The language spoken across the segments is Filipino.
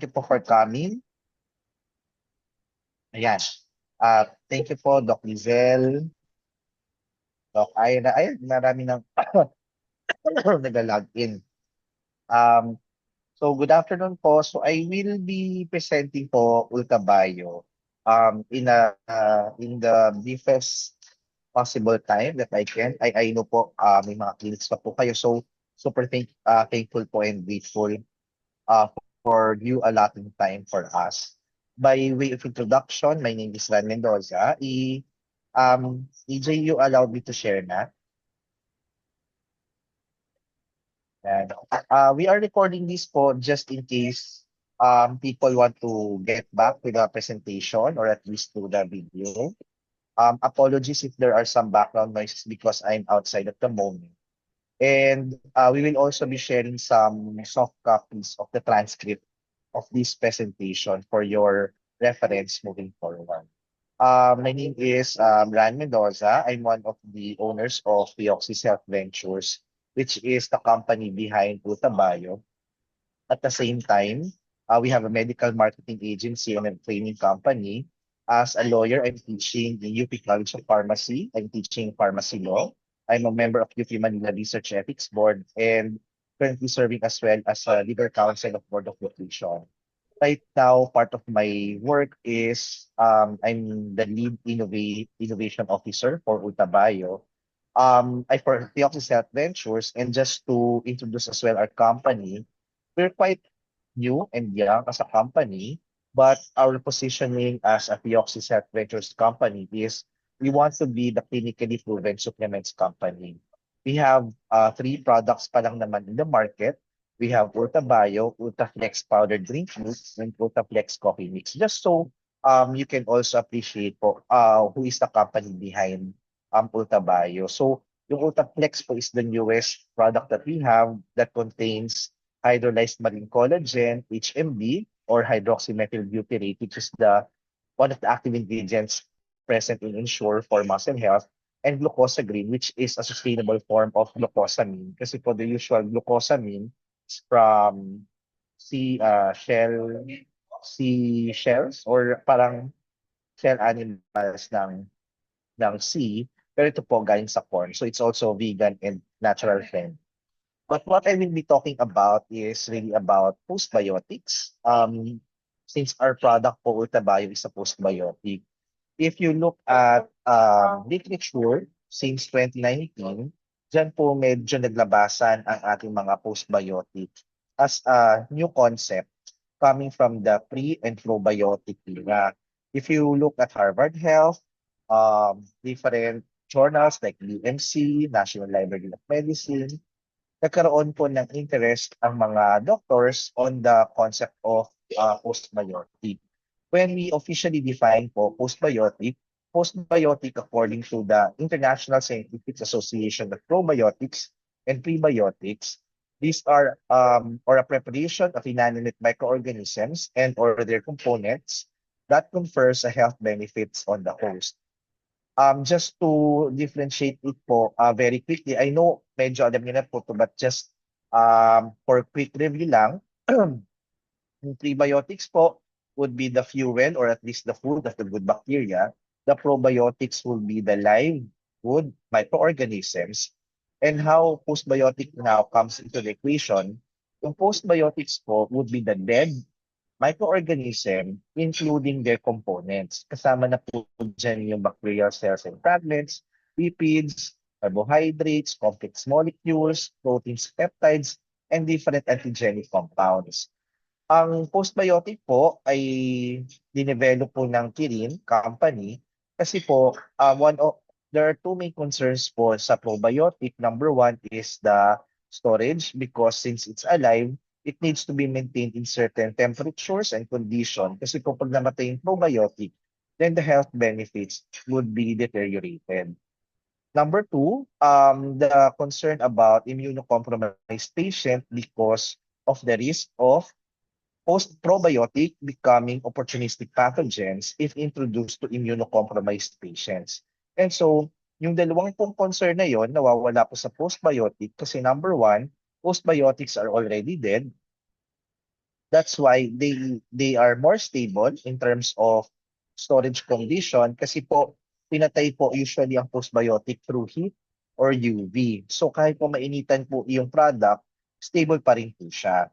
you po for coming. Ayan. Thank you po, Doc Lizelle, Doc Ira. Ay, marami nang nag-log in. Um, so, good afternoon po. So, I will be presenting po Ulta Bio in the briefest possible time that I can. I know po may mga clinics pa po kayo. So, super thankful po and grateful uh, for you allotting time for us. By way of introduction, my name is Ran Mendoza. EJ, you allowed me to share na. And, we are recording this po just in case people want to get back to the presentation or at least to the video. Apologies if there are some background noises because I'm outside at the moment. And we will also be sharing some soft copies of the transcript of this presentation for your reference moving forward. My name is Ran Mendoza. I'm one of the owners of Pioxis Health Ventures, which is the company behind Ulta Bio. At the same time, we have a medical marketing agency and a training company. As a lawyer, I'm teaching in UP College of Pharmacy. I'm teaching pharmacy law. I'm a member of UP Manila Research Ethics Board and currently serving as well as a legal counsel of Board of Nutrition. Right now, part of my work is I'm the lead innovation officer for Ulta Bio. I for Theoxys Health Ventures, and just to introduce as well our company, we're quite new and young as a company, but our positioning as a Theoxys Health Ventures company is we want to be the clinically proven supplements company. We have three products pa lang naman in the market. We have Ulta Bio, Ulta Flex powdered drink mix, and Ulta Flex coffee mix. Just so you can also appreciate po who is the company behind Ulta Bio. So yung Ulta Flex po is the newest product that we have that contains hydrolyzed marine collagen, HMB, or hydroxymethyl butyrate, which is the one of the active ingredients present in Ensure for muscle health, and glucosamine, which is a sustainable form of glucosamine. Kasi po the usual glucosamine is from shell sea shells or parang shell animals ng sea, pero ito po galing sa corn. So it's also vegan and natural friendly. But what I will be talking about is really about postbiotics. Since our product po Ulta Bio is a postbiotic, if you look at literature since 2019, dyan po medyo naglabasan ang ating mga postbiotic as a new concept coming from the pre and probiotic era. If you look at Harvard Health, different journals like UMC, National Library of Medicine, nagkaroon po ng interest ang mga doctors on the concept of postbiotic. When we officially define po postbiotic according to the International Scientific Association of Probiotics and Prebiotics, these are or a preparation of inanimate microorganisms and or their components that confers a health benefits on the host. Just to differentiate it po very quickly, I know medyo alam niyo na po to, but just for quick review lang, yung prebiotics po would be the fuel or at least the food of the good bacteria. The probiotics will be the live good microorganisms. And how postbiotic now comes into the equation, yung postbiotics po would be the dead microorganism, including their components. Kasama na po dyan yung bacterial cells and fragments, lipids, carbohydrates, complex molecules, proteins, peptides, and different antigenic compounds. Ang postbiotic po ay dinevelop po ng Kirin Company kasi po there are two main concerns po sa probiotic. Number one is the storage because since it's alive, it needs to be maintained in certain temperatures and condition. Kasi po pag namatay yung probiotic, then the health benefits would be deteriorated. Number two, the concern about immunocompromised patient because of the risk of post-probiotic becoming opportunistic pathogens if introduced to immunocompromised patients. And so, yung dalawang pong concern na yon nawawala po sa postbiotic kasi number one, postbiotics are already dead. That's why they are more stable in terms of storage condition kasi po pinatay po usually ang postbiotic through heat or UV. So kahit po mainitan po yung product, stable pa rin po siya.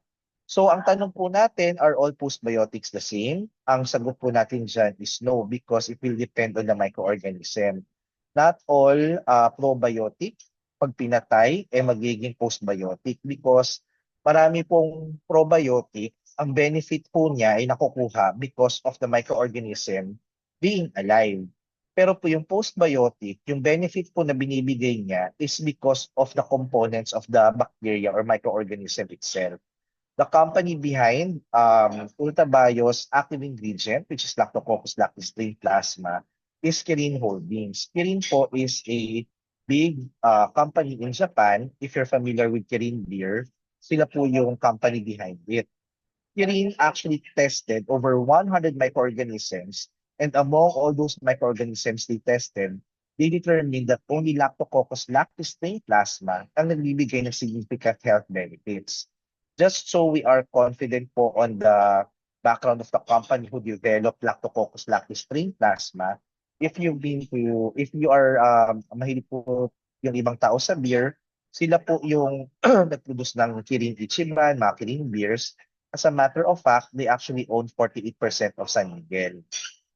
So ang tanong po natin, are all postbiotics the same? Ang sagot po natin dyan is no because it will depend on the microorganism. Not all probiotic, pag pinatay, magiging postbiotic because marami pong probiotic, ang benefit po niya ay nakukuha because of the microorganism being alive. Pero po yung postbiotic, yung benefit po na binibigay niya is because of the components of the bacteria or microorganism itself. The company behind Ultabio's active ingredient, which is Lactococcus lactis strain plasma, is Kirin Holdings. Kirin po is a big company in Japan. If you're familiar with Kirin beer, sila po yung company behind it. Kirin actually tested over 100 microorganisms, and among all those microorganisms they tested, they determined that only Lactococcus lactis strain plasma ang nagbibigay ng significant health benefits. Just so we are confident po on the background of the company who developed Lactococcus lactis strain plasma, if you are mahilig po yung ibang tao sa beer, sila po yung nag-produce ng Kirin Ichiban, mga Kirin beers. As a matter of fact, they actually own 48% of San Miguel.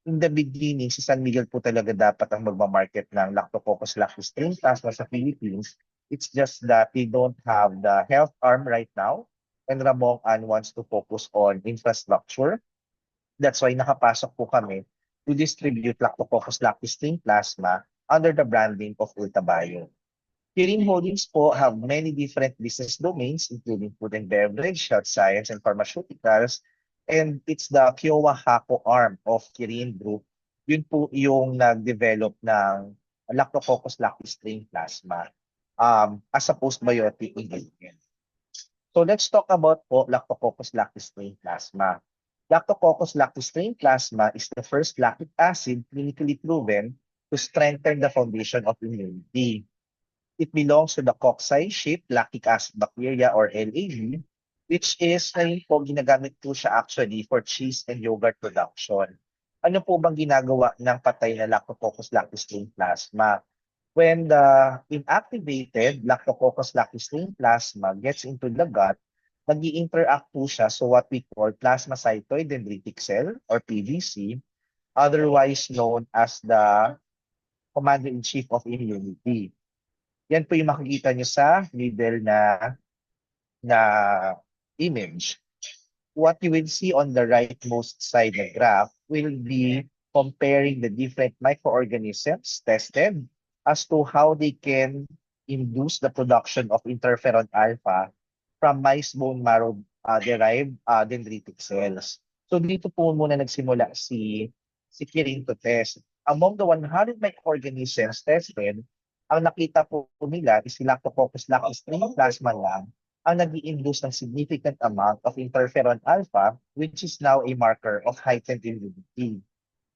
In the beginning, si San Miguel po talaga dapat ang magmamarket ng Lactococcus lactis strain plasma sa Philippines. It's just that they don't have the health arm right now, and Ramon An wants to focus on infrastructure. That's why nakapasok po kami to distribute Lactococcus lactis strain plasma under the branding of Ultabio. Kirin Holdings po have many different business domains, including food and beverage, health science, and pharmaceuticals. And it's the Kyowa Hako arm of Kirin Group. Yun po yung nag-develop ng Lactococcus lactis strain plasma as a postbiotic ingredient. So let's talk about po Lactococcus lactis strain plasma. Lactococcus lactis strain plasma is the first lactic acid clinically proven to strengthen the foundation of immunity. It belongs to the cocci-shaped lactic acid bacteria or LAB, which is ngayon po ginagamit po siya actually for cheese and yogurt production. Ano po bang ginagawa ng patay na Lactococcus lactis strain plasma? When the inactivated Lactococcus lactis strain plasma gets into the gut, nag-i-interact po siya so what we call plasmacytoid dendritic cell or PDC, otherwise known as the commander-in-chief of immunity. Yan po yung makikita nyo sa middle na image. What you will see on the rightmost side na graph will be comparing the different microorganisms tested as to how they can induce the production of interferon alpha from mice bone marrow derived dendritic cells. So dito po muna nagsimula si Kirin to test. Among the 100 microorganisms tested, ang nakita po nila is si Lactococcus lactis strain plasma lang ang nag-i-induce ng significant amount of interferon alpha, which is now a marker of heightened immunity.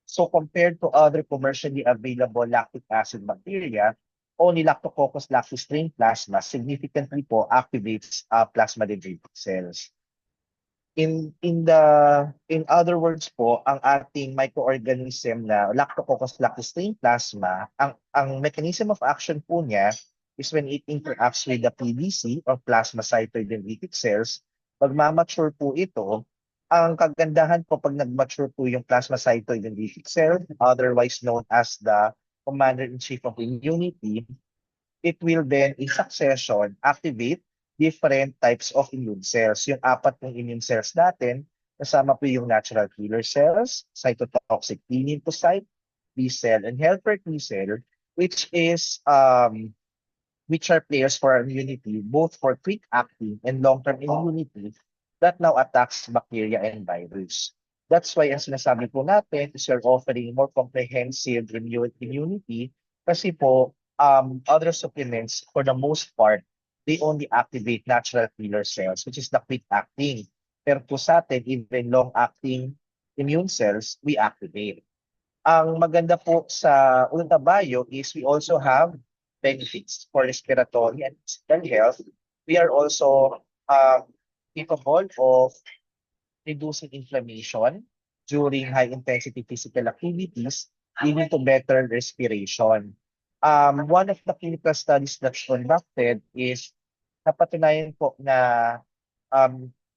So compared to other commercially available lactic acid bacteria, only Lactococcus lactis strain plasma significantly po activates plasma dendritic cells. In other words po, ang ating microorganism na Lactococcus lactis strain plasma, ang mechanism of action po niya is when it interacts with the PDC or plasmacytoid dendritic cells, magmamature po ito. Ang kagandahan po pag nag-mature po yung plasmacytoid dendritic cell, otherwise known as the commander-in-chief of immunity, it will then in succession activate different types of immune cells. Yung apat ng immune cells natin, kasama po yung natural killer cells, cytotoxic T lymphocyte, B cell, and helper T cell, which are players for immunity, both for quick acting and long-term immunity that now attacks bacteria and virus. That's why ang sinasabi po natin is we're offering more comprehensive immunity kasi po other supplements, for the most part, they only activate natural killer cells, which is the quick acting. Pero po sa atin, even long-acting immune cells, we activate. Ang maganda po sa Ultabio is we also have benefits for respiratory and physical health. We are also capable of reducing inflammation during high-intensity physical activities, leading to better respiration. One of the clinical studies that's conducted is napatunayan po na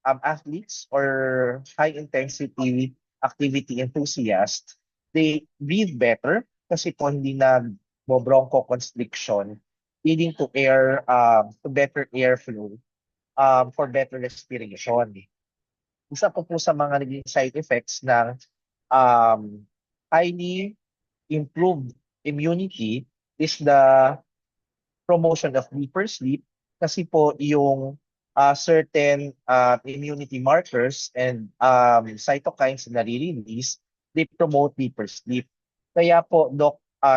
athletes or high-intensity activity enthusiasts, they breathe better kasi po hindi bronchoconstriction, leading to to better airflow for better respiration. Isa po sa mga naging side effects ng um, highly improved immunity is the promotion of deeper sleep kasi po yung certain immunity markers and cytokines na nare-release, they promote deeper sleep. Kaya po,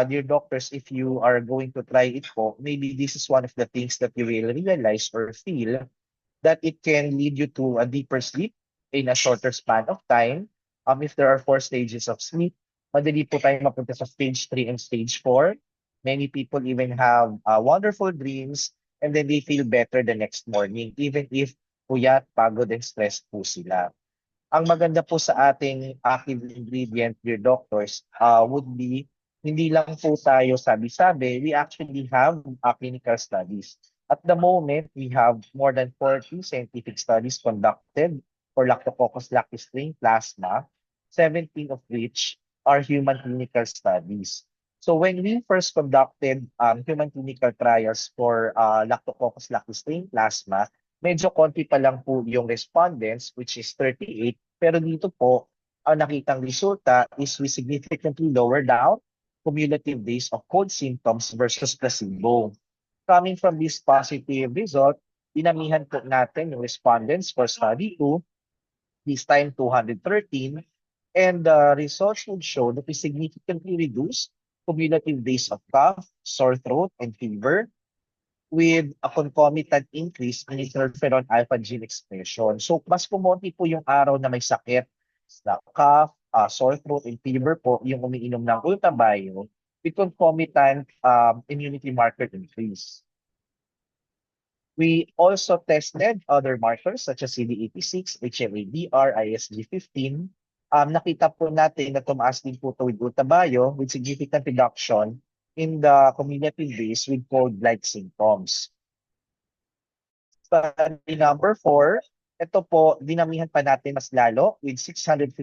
dear doctors, if you are going to try it po, maybe this is one of the things that you will realize or feel that it can lead you to a deeper sleep in a shorter span of time. If there are 4 stages of sleep, madali po tayo mapunta sa stage 3 and stage 4. Many people even have wonderful dreams and then they feel better the next morning, even if puyat, pagod, and stressed po sila. Ang maganda po sa ating active ingredient, dear doctors, would be hindi lang po tayo sabi-sabi, we actually have clinical studies. At the moment, we have more than 40 scientific studies conducted for Lactococcus lactis strain plasma, 17 of which are human clinical studies. So when we first conducted human clinical trials for Lactococcus lactis strain plasma, medyo konti pa lang po yung respondents, which is 38. Pero dito po, ang nakitang resulta is we significantly lower down cumulative days of cold symptoms versus placebo. Coming from this positive result, dinamihan po natin yung respondents for study 2, this time 213, and the results would show that we significantly reduce cumulative days of cough, sore throat, and fever, with a concomitant increase in interferon alpha gene expression. So, mas kumonti po yung araw na may sakit, na cough, sore throat, and fever po, yung umiinom ng Ultabio, with concomitant immunity marker increase. We also tested other markers such as CD86, HLA-DR, ISG15. Nakita po natin na tumaas din po ito with Ultabio with significant reduction in the cumulative days with cold-like symptoms. Study number 4, ito po, dinamihan pa natin mas lalo with 657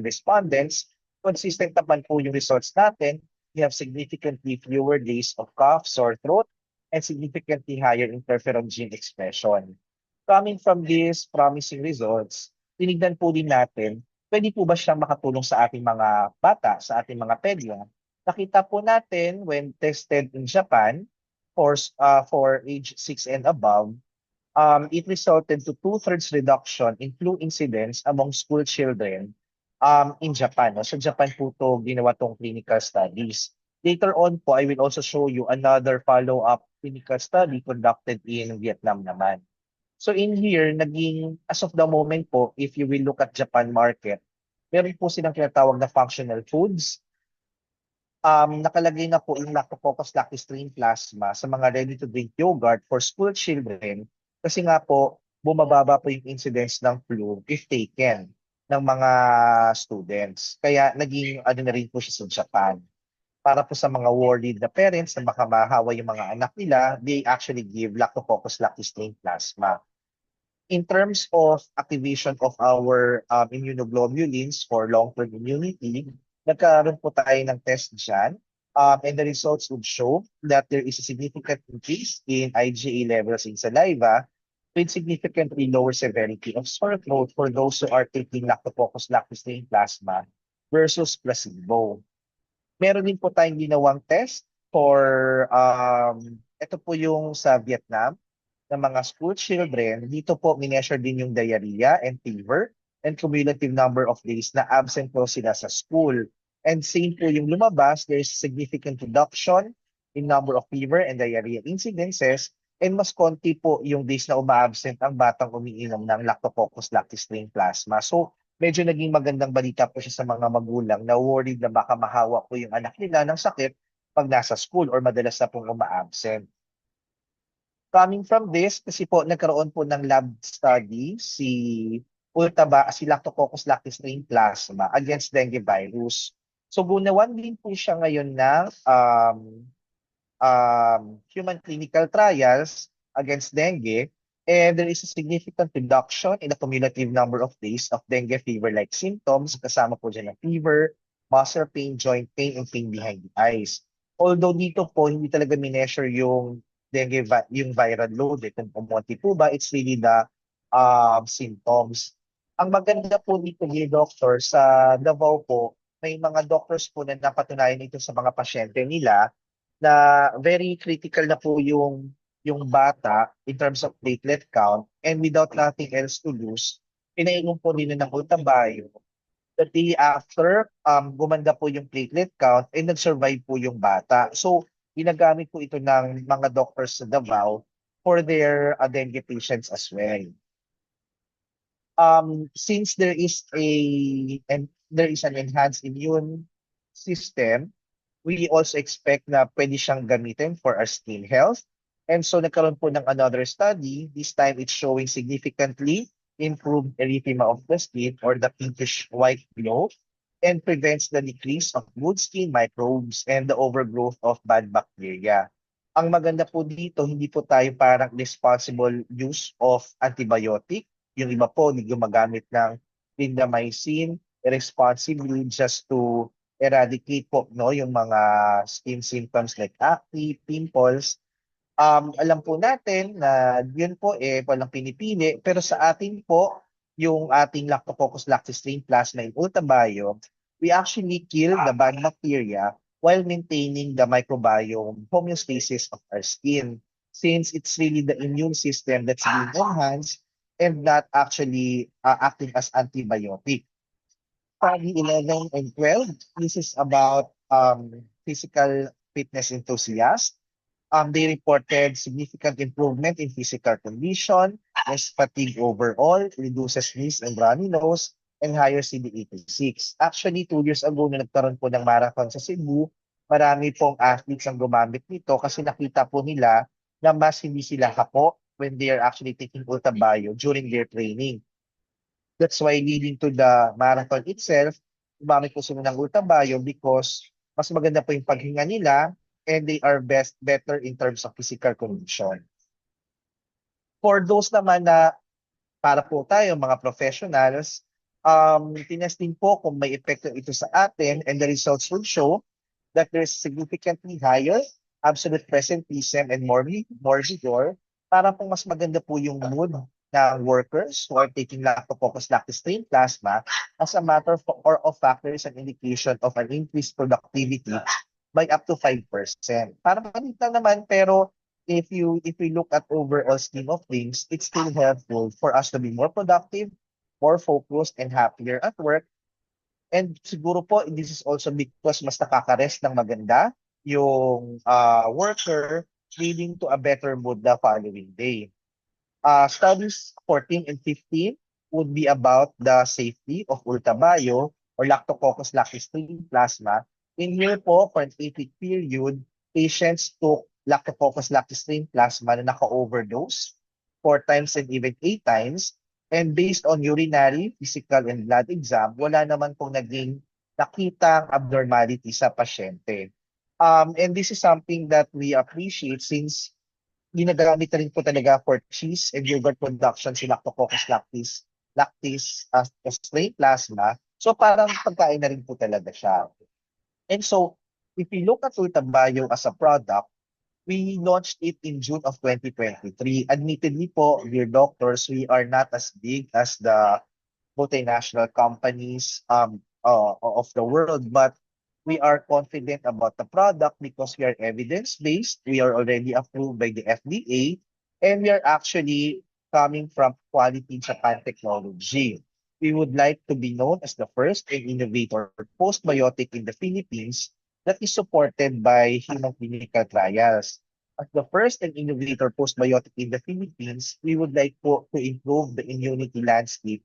respondents. Consistent naman po yung results natin. We have significantly fewer days of cough, sore throat, and significantly higher interferon gene expression. Coming from these promising results, tinignan po din natin, pwede po ba siyang makatulong sa ating mga bata, sa ating mga pedya? Nakita po natin when tested in Japan for age 6 and above, it resulted to 2/3 reduction in flu incidence among school children in Japan. No? So Japan po to ginawa tong clinical studies. Later on po, I will also show you another follow-up clinical study conducted in Vietnam naman. So in here, as of the moment po, if you will look at Japan market, meron po silang tinatawag na functional foods. Nakalagay na po yung Lactococcus lactis strain plasma sa mga ready-to-drink yogurt for school children kasi nga po, bumababa po yung incidence ng flu if taken ng mga students. Kaya naging ano na rin po siya sa Japan. Para po sa mga worried na parents na baka mahawa yung mga anak nila, they actually give Lactococcus lactis strain plasma. In terms of activation of our immunoglobulins for long-term immunity, nagkaroon po tayo ng test dyan. And the results would show that there is a significant increase in IgA levels in saliva with significantly lower severity of sore throat for those who are taking Lactococcus lactis strain plasma versus placebo. Meron din po tayong ginawang test for, ito po yung sa Vietnam, ng mga school children. Dito po, mineasure din yung diarrhea and fever and cumulative number of days na absent po sila sa school. And same po yung lumabas, there's significant reduction in number of fever and diarrhea incidences and mas konti po yung days na uma-absent ang batang umiinom ng Lactococcus lactis strain plasma. So, medyo naging magandang balita po siya sa mga magulang na worried na baka mahawa po yung anak nila ng sakit pag nasa school or madalas na pong uma-absent. Coming from this, kasi po nagkaroon po ng lab study si si Lactococcus lactis strain plasma against dengue virus. So gunawan din po siya ngayon ng human clinical trials against dengue, and there is a significant reduction in the cumulative number of days of dengue fever-like symptoms, kasama po dyan ng fever, muscle pain, joint pain, and pain behind the eyes. Although dito po, hindi talaga mineasure yung yung viral load. Kung umunti po ba, it's really the symptoms. Ang maganda po dito, dear doctor, sa Davao po, may mga doctors po na napatunayan ito sa mga pasyente nila na very critical na po yung bata in terms of platelet count, and without nothing else to lose, pinainom po nila ng Ultabayo. The day after, gumanda po yung platelet count and nag-survive po yung bata. So, ginagamit po ito ng mga doctors sa Davao for their dengue patients as well. Since there is an enhanced immune system, we also expect na pwede siyang gamitin for our skin health. And so nagkaroon po ng another study. This time it's showing significantly improved erythema of the skin or the pinkish white glow, and prevents the decrease of good skin microbes and the overgrowth of bad bacteria. Ang maganda po dito, hindi po tayo parang responsible use of antibiotic. Yung iba po, hindi gumagamit ng clindamycin irresponsibly just to eradicate po yung mga skin symptoms like acne, pimples. Alam po natin na yun po walang pinipili, pero sa atin po, yung ating Lactococcus lactis strain plasma in Ultabio, we actually kill the bad bacteria while maintaining the microbiome homeostasis of our skin, since it's really the immune system that's being enhanced and not actually acting as antibiotic. Study 11 and 12, this is about physical fitness enthusiasts. They reported significant improvement in physical condition, less fatigue overall, reduces sneeze and runny nose, and higher CD86. Actually, 2 years ago na nagkaroon po ng marathon sa Cebu, marami pong athletes ang gumamit nito kasi nakita po nila na mas hindi sila hako when they are actually taking Ultabio during their training. That's why leading to the marathon itself, gumamit po sila ng Ultabio because mas maganda po yung paghinga nila, and they are better in terms of physical condition. For those naman na para po tayo, mga professionals, tinesting po kung may epekto ito sa atin, and the results will show that there's significantly higher absolute presenteeism and more vigor, para po mas maganda po yung mood ng workers who are taking Lactococcus lactis strain plasma. As a matter of fact, there is an indication of an increased productivity by up to 5%. Para maliit lang naman, pero if we look at overall scheme of things, it's still helpful for us to be more productive, more focused, and happier at work. And siguro po, this is also because mas nakaka-rest ng maganda yung worker, leading to a better mood the following day. Studies 14 and 15 would be about the safety of Ultabio or Lactococcus lactis strain plasma. In here po, for an 8-week period, patients took Lactococcus lactis strain plasma na naka-overdose 4 times and even 8 times. And based on urinary, physical, and blood exam, wala naman pong naging nakitang abnormality sa pasyente. And this is something that we appreciate since ginagamit na rin po talaga for cheese and yogurt production si Lactococcus lactis strain plasma. So parang pagkain na rin po talaga siya. And so, if we look at Ultabio as a product, we launched it in June of 2023. Admittedly po, dear doctors, we are not as big as the multinational companies of the world, but we are confident about the product because we are evidence-based, we are already approved by the FDA, and we are actually coming from quality Japan technology. We would like to be known as the first and innovator postbiotic in the Philippines that is supported by human clinical trials. As the first and innovator postbiotic in the Philippines, we would like to improve the immunity landscape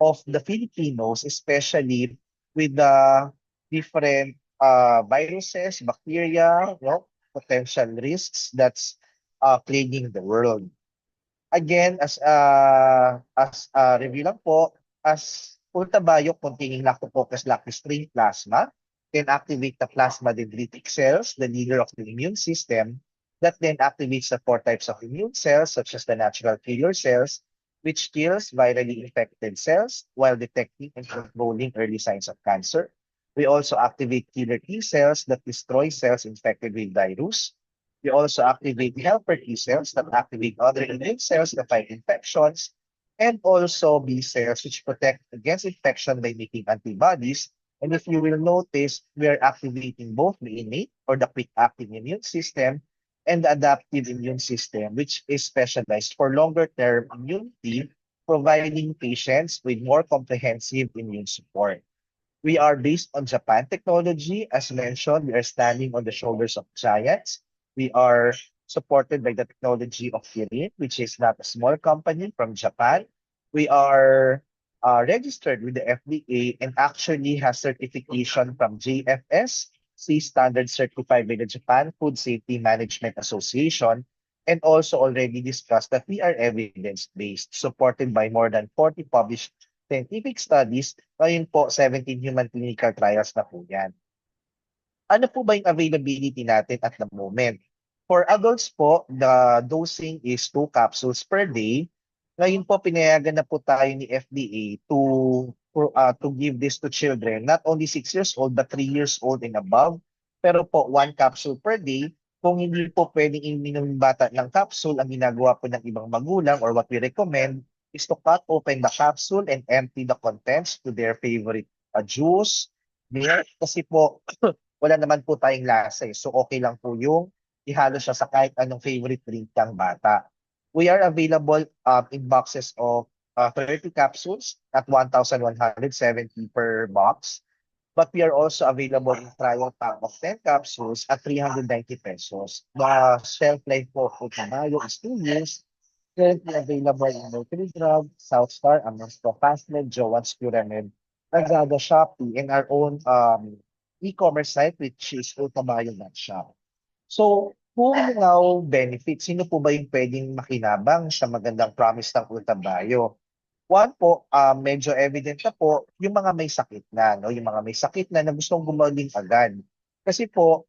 of the Filipinos, especially with the different viruses, bacteria, potential risks that's plaguing the world. Again, as a review lang po, as ultraviolet containing lactococcus lactostring plasma can activate the plasma dendritic cells, the leader of the immune system, that then activates the four types of immune cells, such as the natural killer cells, which kills virally infected cells while detecting and controlling early signs of cancer. We also activate killer T cells that destroy cells infected with virus. We also activate helper T cells that activate other immune cells that fight infections, and also B cells, which protect against infection by making antibodies. And if you will notice, we are activating both the innate or the quick-acting immune system and the adaptive immune system, which is specialized for longer-term immunity, providing patients with more comprehensive immune support. We are based on Japan technology. As mentioned, we are standing on the shoulders of giants. We are supported by the technology of Kirin, which is not a small company from Japan. We are registered with the FDA and actually has certification from JFS, C standard certified by the Japan Food Safety Management Association, and also already discussed that we are evidence-based, supported by more than 40 published scientific studies. Ngayon po, 17 human clinical trials na po yan. Ano po ba yung availability natin at the moment? For adults po, the dosing is 2 capsules per day. Ngayon po, pinayagan na po tayo ni FDA to give this to children, not only 6 years old, but 3 years old and above. Pero po, 1 capsule per day. Kung hindi po pwedeng ininom ng bata ng capsule, ang ginagawa po ng ibang magulang or what we recommend is to cut open the capsule and empty the contents to their favorite juice, milk, kasi po wala naman po tayong lasa eh. So okay lang po yung ihalo siya sa kahit anong favorite drink ng bata. We are available in boxes of 30 capsules at 1,170 per box. But we are also available in trial pack of 10 capsules at 390 pesos. The shelf life po po tayo is 2 years. Currently available in Mercury Drug, Southstar, Amnesco Fastmed, Joanne's Pyramid, Lazada, Shopee, and our own e-commerce site which is ultamayo.shop. So, kung now benefits, sino po ba yung pwedeng makinabang sa magandang promise ng Ultabio? One po, medyo evident na po, yung mga may sakit na, no? Yung mga may sakit na gustong gumaling agad. Kasi po,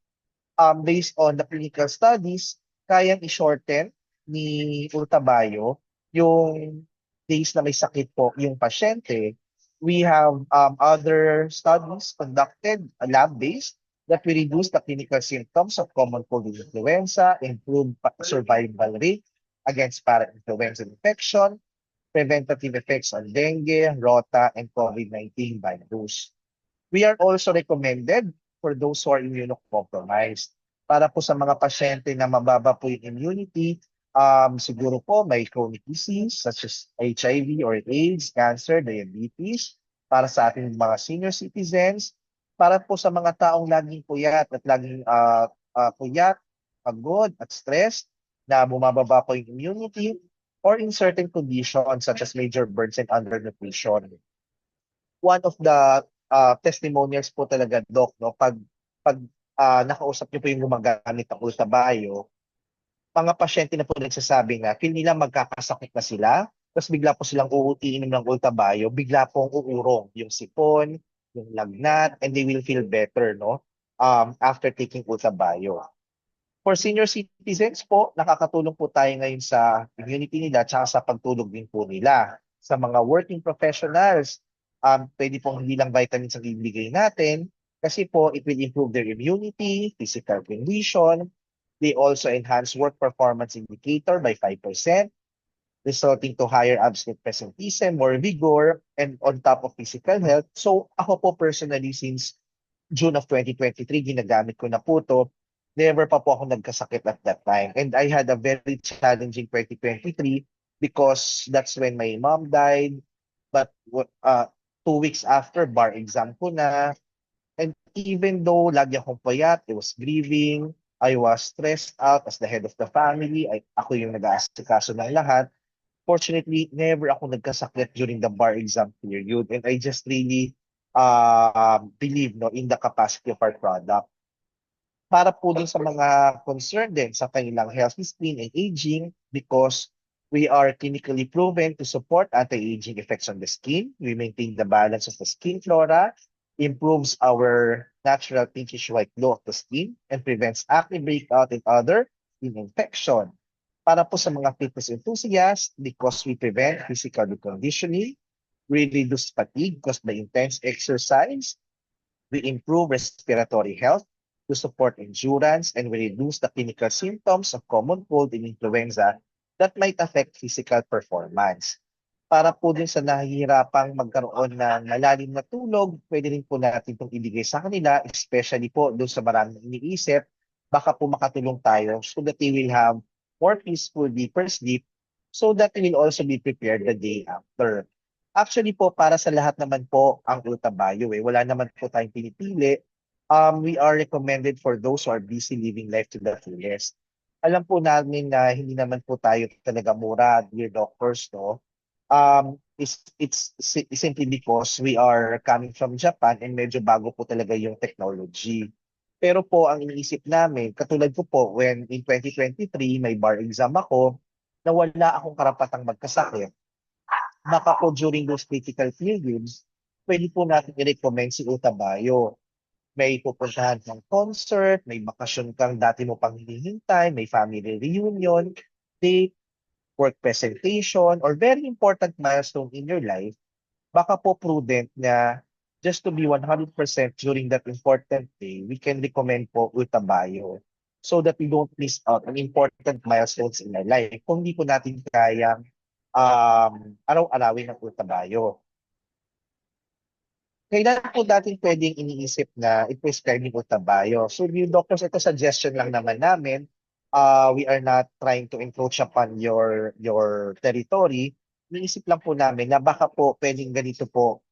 based on the clinical studies, kayang i-shorten ni Ultabayo yung days na may sakit po yung pasyente. We have other studies conducted, lab-based, that will reduce the clinical symptoms of common cold and influenza, improve survival rate against para-influenza infection, preventative effects on dengue, rota, and COVID-19 virus. We are also recommended for those who are immunocompromised. Para po sa mga pasyente na mababa po yung immunity, siguro po may chronic disease such as HIV or AIDS, cancer, diabetes. Para sa ating mga senior citizens, para po sa mga taong laging puyat at laging puyat, pagod at stress, na bumababa po yung immunity, or in certain conditions such as major burns and undernutrition. One of the testimonials po talaga, Doc, no? Pag nakausap niyo po yung gumagamit ng Ultabio, mga pasyente na po nagsasabi na feel nila magkakasakit na sila, tapos bigla po silang uutiin ng Ultabio, bigla pong uurong yung sipon, yung lagnat, and they will feel better, no? After taking Ultabio. For senior citizens po, nakakatulong po tayo ngayon sa immunity nila tsaka sa pagtulog din po nila. Sa mga working professionals, pwede pong hindi lang vitamins ang ibigay natin kasi po it will improve their immunity, physical condition. They also enhance work performance indicator by 5%, resulting to higher absolute presenteeism, more vigor, and on top of physical health. So ako po personally, since June of 2023, ginagamit ko na po to. Never pa po ako nagkasakit at that time. And I had a very challenging 2023 because that's when my mom died. But 2 weeks after, bar exam ko na. And even though lagi akong payat, I was grieving, I was stressed out as the head of the family, ako yung nag-aasikaso ng lahat. Fortunately, never ako nagkasakit during the bar exam period. And I just really believe no, in the capacity of our product. Para po dun sa mga concerned din sa kanilang health, spleen, and aging, because We are clinically proven to support anti-aging effects on the skin. We maintain the balance of the skin flora, improves our natural pinkish white glow of the skin, and prevents acne breakout and other skin infection. Para po sa mga fitness enthusiasts, because we prevent physical reconditioning, we reduce fatigue caused by intense exercise, we improve respiratory health to support endurance, and we reduce the clinical symptoms of common cold and influenza that might affect physical performance. Para po din sa nahihirapang magkaroon ng malalim na tulog, pwede rin po natin itong ibigay sa kanila, especially po doon sa maraming iniisip, baka po makatulong tayo so that they will have more peaceful, deeper sleep so that they will also be prepared the day after. Actually po, para sa lahat naman po ang Utabayo Wala naman po tayong pinipili. We are recommended for those who are busy living life to the fullest. Alam po namin na hindi naman po tayo talaga mura, dear doctors, no? It's simply because we are coming from Japan and medyo bago po talaga yung technology. Pero po, ang iniisip namin, katulad ko po, when in 2023, may bar exam ako, na wala akong karapatang magkasakit, baka po during those critical periods, pwede po natin i-recommend si Utabayo. May pupuntahan kang concert, may bakasyon kang dati mo pang hinihintay, may family reunion, date, work presentation, or very important milestone in your life, baka po prudent na just to be 100% during that important day, we can recommend po Utabayo so that we don't miss out on important milestones in our life kung hindi po natin kayang araw-arawin ng Utabayo. Kailan po dating pwedeng iniisip na i-prescribe yung Utabayo? So yung doctors, ito suggestion lang naman namin. We are not trying to encroach upon your territory. Iniisip lang po namin na baka po pwedeng ganito po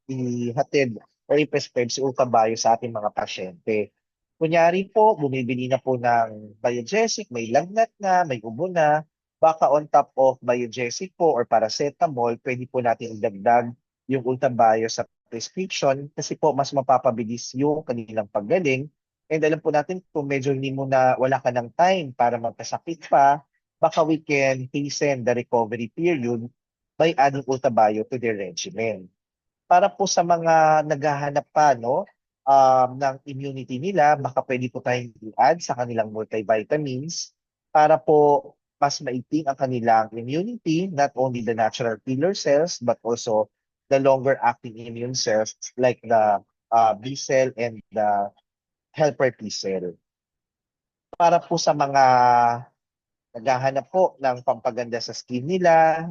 ihatid or i-prescribe si Utabayo sa ating mga pasyente. Kunyari po, bumibili na po ng Biogesic, may lagnat na, may ubo na, baka on top of Biogesic po or paracetamol, pwede po natin idagdag yung Utabayo sa prescription kasi po mas mapapabilis yung kanilang paggaling. And alam po natin kung medyo hindi mo na wala ka ng time para magkasakit pa, baka we can hasten the recovery period by adding Utabayo to their regimen. Para po sa mga naghahanap pa ng immunity nila, baka pwede po tayong i-add sa kanilang multivitamins para po mas maiting ang kanilang immunity, not only the natural killer cells, but also the longer acting immune cells like the B cell and the helper T cell. Para po sa mga naghahanap po ng pampaganda sa skin nila,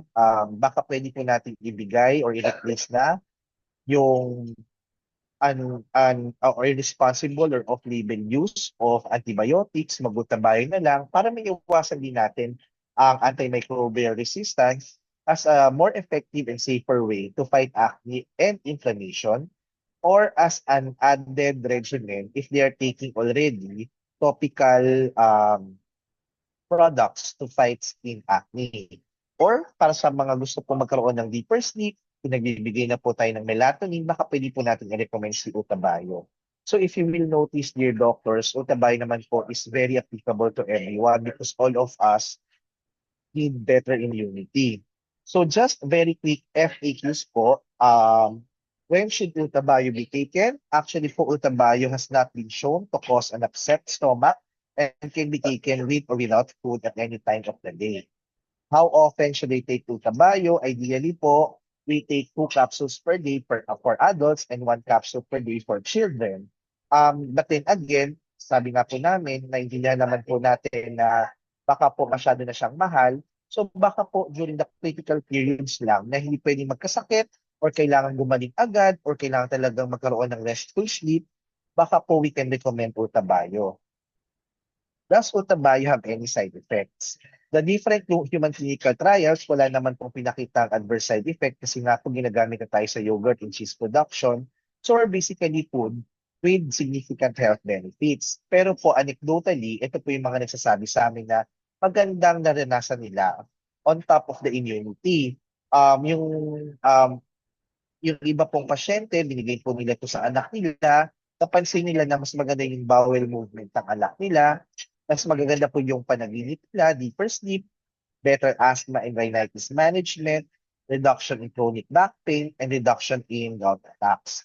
baka pwede po natin ibigay or i-replace na yung or irresponsible or off-label use of antibiotics, magutabayo na lang para may iwasan din natin ang antimicrobial resistance as a more effective and safer way to fight acne and inflammation, or as an added regimen if they are taking already topical products to fight skin acne. Or para sa mga gusto po magkaroon ng deeper sleep, kung nagbibigay na po tayo ng melatonin, baka pwede po natin i-recommend si Utabayo. So if you will notice, dear doctors, Utabayo naman po is very applicable to everyone because all of us need better immunity. So just very quick FAQs po. When should Utabayo be taken? Actually po, Utabayo has not been shown to cause an upset stomach and can be taken with or without food at any time of the day. How often should they take Utabayo? Ideally po, we take 2 capsules per day for adults and 1 capsule per day for children. But then again, sabi nga po namin, naintindihan naman po natin na baka po masyado na siyang mahal. So baka po during the critical periods lang na hindi pwedeng magkasakit or kailangan gumaling agad or kailangan talagang magkaroon ng restful sleep, baka po we can recommend Utabayo. Does Utabayo have any side effects? The different human clinical trials, wala naman pong pinakitang adverse side effect kasi nga po ginagamit na tayo sa yogurt and cheese production. So are basically food with significant health benefits. Pero po anecdotally, ito po yung mga nagsasabi sa amin na magandang naranasan nila on top of the immunity. Um, yung um, yung iba pong pasyente, binigay po nila ito sa anak nila, napansin nila na mas maganda yung bowel movement ng anak nila, mas magaganda po yung panaginip nila, deeper sleep, better asthma and rhinitis management, reduction in chronic back pain, and reduction in gout attacks.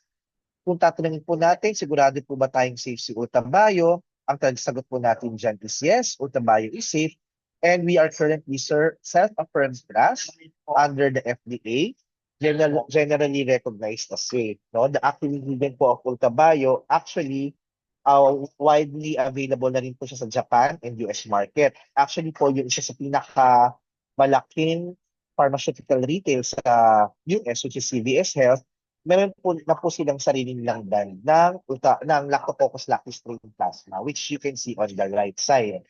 Kung tatanungin po natin, sigurado po ba tayong safe si Ultabayo? Ang sagot po natin dyan is yes, Ultabayo is safe. And we are currently self-affirmed class under the FDA, generally recognized as safe. No? The active ingredient po of Ultabayo actually widely available na rin po siya sa Japan and US market. Actually po, yung isa sa pinaka malaking pharmaceutical retail sa US, which is CVS Health, meron po na po silang sarili nilang brand ng Lactococcus lactis strain plasma, which you can see on the right side.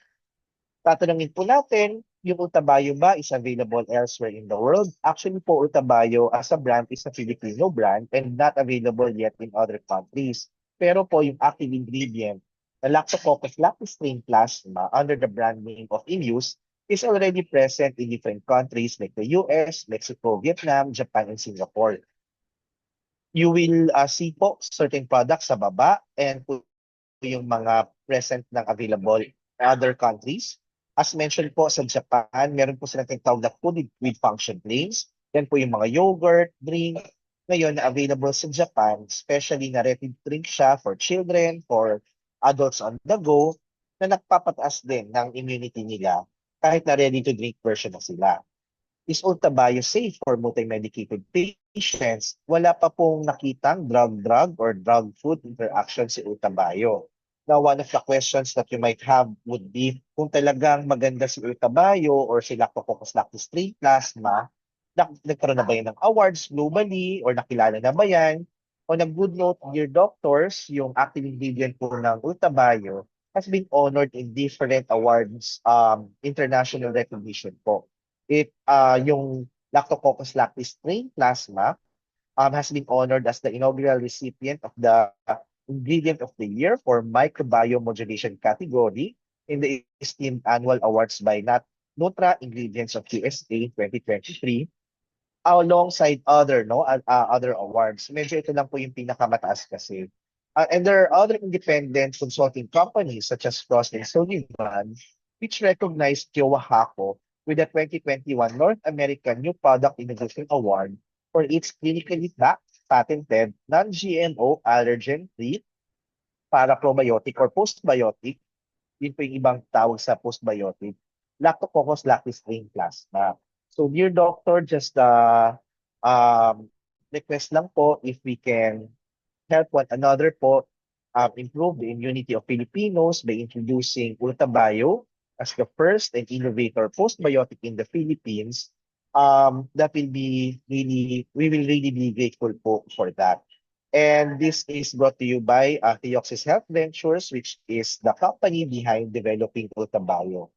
Tatanungin po natin, yung Ultabayo ba is available elsewhere in the world? Actually po, Ultabayo as a brand is a Filipino brand and not available yet in other countries. Pero po, yung active ingredient, the Lactococcus lactis strain plasma under the brand name of Immuse is already present in different countries like the US, Mexico, Vietnam, Japan, and Singapore. You will see po certain products sa baba and po yung mga present ng available in other countries. As mentioned po sa Japan, meron po silang tinatawag na food with function claims. Yan po yung mga yogurt, drink, ngayon na available sa Japan, especially na ready drink siya for children, for adults on the go, na nagpapataas din ng immunity nila kahit na ready to drink version na sila. Is Ultabayo safe for multi-medicated patients? Wala pa pong nakitang drug-drug or drug-food interaction si Ultabayo. Now, one of the questions that you might have would be kung talagang maganda si Ultabayo or si Lactococcus lactis strain plasma, nagkaroon na ba yan ng awards globally or nakilala na ba yan? On a good note, dear doctors, yung active ingredient po ng Ultabayo has been honored in different awards, international recognition po. Yung Lactococcus lactis strain plasma has been honored as the inaugural recipient of the Ingredient of the Year for Microbiome Modulation category in the esteemed annual awards by Nutra Ingredients of USA 2023 alongside other awards. Medyo ito lang po yung pinakamataas kasi. And there are other independent consulting companies such as Frost and Sullivan which recognized Kyowa Hako with the 2021 North American New Product Innovation Award for its clinically backed, patented, non-GMO, allergen-free, para probiotic or postbiotic, yun po yung ibang tawag sa postbiotic, Lactococcus lactis strain plasma. So dear doctor, just request lang po if we can help one another po improve the immunity of Filipinos by introducing Ultabayo as the first and innovator postbiotic in the Philippines. That will be really, we will really be grateful po for that. And this is brought to you by Theoxis Health Ventures, which is the company behind developing Ultabayo.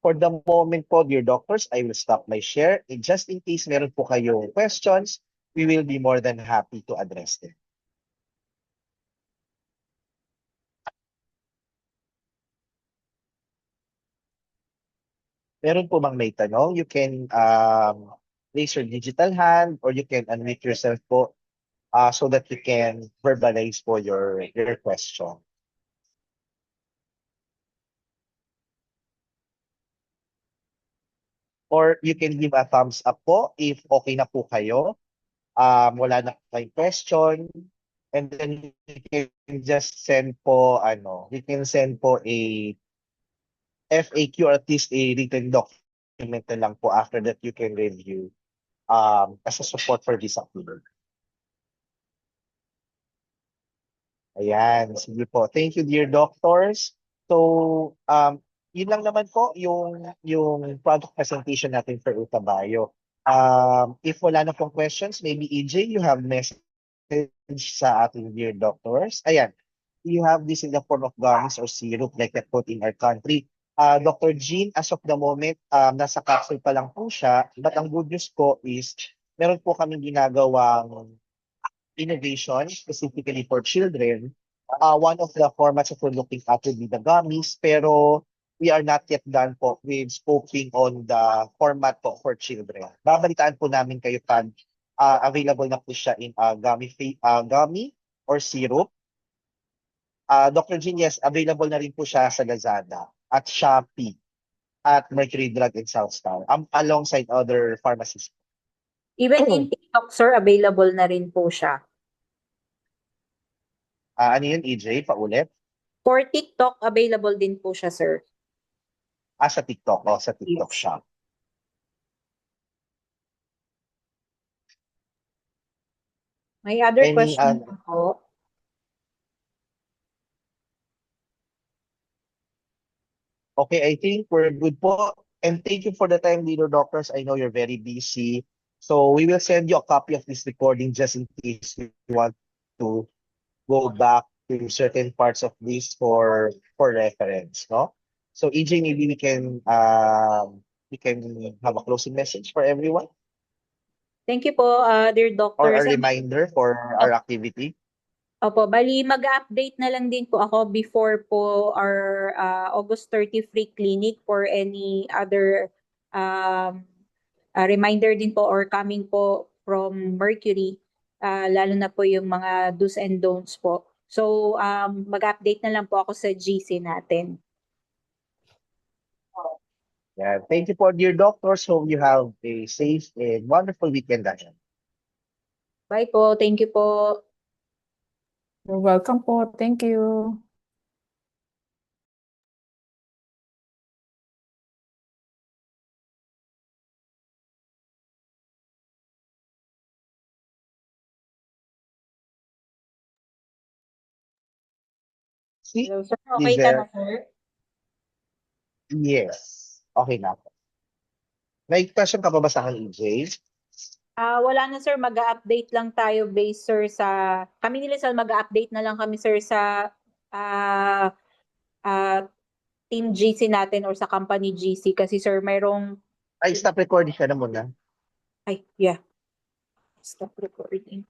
For the moment po, dear doctors, I will stop my share. And just in case meron po kayong questions, we will be more than happy to address them. Meron po bang may tanong? You can raise your digital hand or you can unmute yourself po so that you can verbalize po your question. Or you can give a thumbs up po if okay na po kayo. Wala na kayong question. And then you can just send po, you can send po a FAQ or at least a written document na lang po after that you can review as a support for this activity. Ayan, sige po. Thank you, dear doctors. So, yun lang naman po yung product presentation natin for Ultabayo. If wala na pong questions, maybe EJ, you have message sa ating dear doctors. Ayan, you have this in the form of gummies or syrup like that put in our country. Dr. Jean, as of the moment, nasa capsule pa lang po siya. But ang good news po is, meron po kaming ginagawang innovation specifically for children. One of the formats that we're looking at will be the gummies, pero we are not yet done po with scoping on the format po for children. Babalitaan po namin kayo pag available na po siya in gummy or syrup. Dr. Jean, yes, available na rin po siya sa Lazada at Shopee. at Mercury Drug in South Star, alongside other pharmacies. Even in TikTok, sir, available na rin po siya. Ano yun, EJ? Paulit? For TikTok, available din po siya, sir. Sa TikTok. Sa TikTok Yes. siya. May other Any, question po? okay, I think we're good po. And thank you for the time, Leader Doctors. I know you're very busy. So we will send you a copy of this recording just in case you want to go back to certain parts of this for reference, no? So EJ, maybe we can have a closing message for everyone Thank you po, dear or a doctors. reminder for our activity. Opo, bali mag-update na lang din po ako before po our August 30 free clinic for any other um, reminder din po or coming po from Mercury, lalo na po yung mga do's and don'ts po. So, mag-update na lang po ako sa GC natin. Yeah, thank you for dear doctors. Hope you have a safe and wonderful weekend ahead. Bye po. Thank you po. You're welcome po. Thank you. See, Hello, sir. Okay ka na, Lizelle? sir? Yes. Okay na po. May question ka pa ba sa akin, EJ? Wala na, sir. Mag-update lang tayo based, sir, sa... Kami ni Lizelle, mag-update na lang kami, sir, sa ah, ah, team GC natin or sa company GC. Kasi, sir, mayroong... Ay, stop recording ka na muna. Ay, yeah. Stop recording.